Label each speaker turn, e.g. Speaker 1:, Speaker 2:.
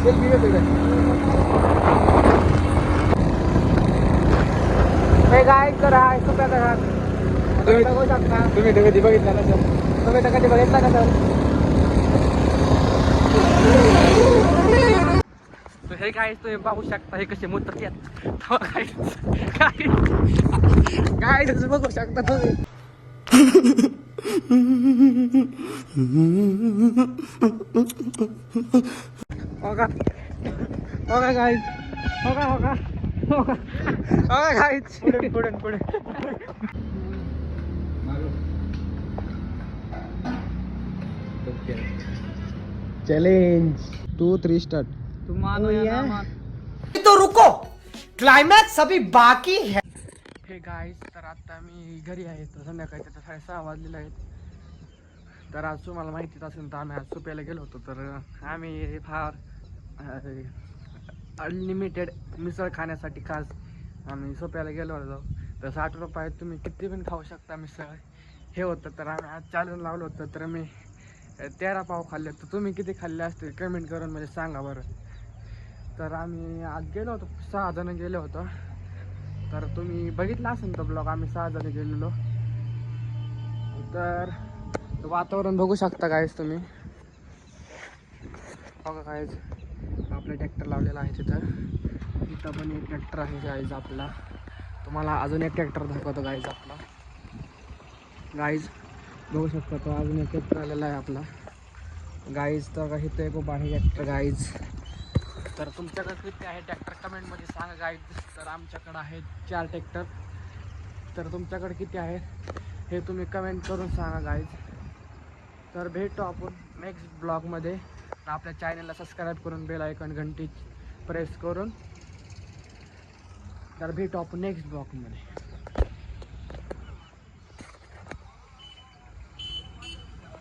Speaker 1: Selfie घे तिकडे.
Speaker 2: हे गाय तर आहे सुप्याचा घाट.
Speaker 1: तुम्ही
Speaker 2: बघू शकता.
Speaker 1: तुम्ही तर कधी बघितला नसेल.
Speaker 2: तुम्ही तर कधी बघितला का सर?
Speaker 1: तर हे काय तुम्ही पाहू शकता हे कसे मुद्दा काय काय बघू शकता तुम्ही.
Speaker 2: हो का गाईज, हो का गाईज.
Speaker 1: पुढे चॅलेंज 2 3 स्टार्ट.
Speaker 2: तू मानो या ना मान.
Speaker 3: तो रुको, क्लाइमैक्स अभी बाकी है.
Speaker 1: हे गाईज तर आता मी घरी आहे. तर संध्याकाळी तर 6:30 वाजलेले आहेत. तर आज तुम्हाला माहितीच असेल तर आम्ही आज सुप्याला गेलो होतो. तर आम्ही फार अनलिमिटेड मिसळ खाण्यासाठी खास आम्ही सोप्याला गेलो होतो. तर 60 रुपयात तुम्ही किती पण खाऊ शकता मिसळ हे होतं. तर आम्ही आज चॅलेंज लावलं होतं. तर मी 13 पाव खाल्ले. तर तुम्ही किती खाल्ले असतील कमेंट करून म्हणजे सांगा बरं. तर आम्ही आज गेलो होतो, 6 जण गेलो होतो. तर तुम्ही बघितला असेल तो ब्लॉग, आम्ही 6 जण गेलेलो. तर वातावरण बघू शकता गाईज तुम्ही. बघा गाईज आपला ट्रॅक्टर लावलेला आहे तिथं पण एक ट्रॅक्टर आहे गाईज आपला. तुम्हाला अजून एक ट्रॅक्टर दाखवतो गाईज आपला. गाईज बघू शकता तो अजून एक ट्रॅक्टर आलेला आहे आपला गाईज. तर काही ते खूप आहे ट्रॅक्टर गाईज. तर तुमच्याकडे किती आहे ट्रॅक्टर कमेंटमध्ये सांगा गाईज. तर आमच्याकडे आहेत 4 ट्रॅक्टर. तर तुमच्याकडे किती आहेत हे तुम्ही कमेंट करून सांगा गाईज. तर भेटतो आपण नेक्स्ट ब्लॉगमध्ये. आपल्या चॅनलला सबस्क्राईब करून बेल आयकॉन घंटी प्रेस करून. तर भेटू आपण नेक्स्ट ब्लॉगमध्ये.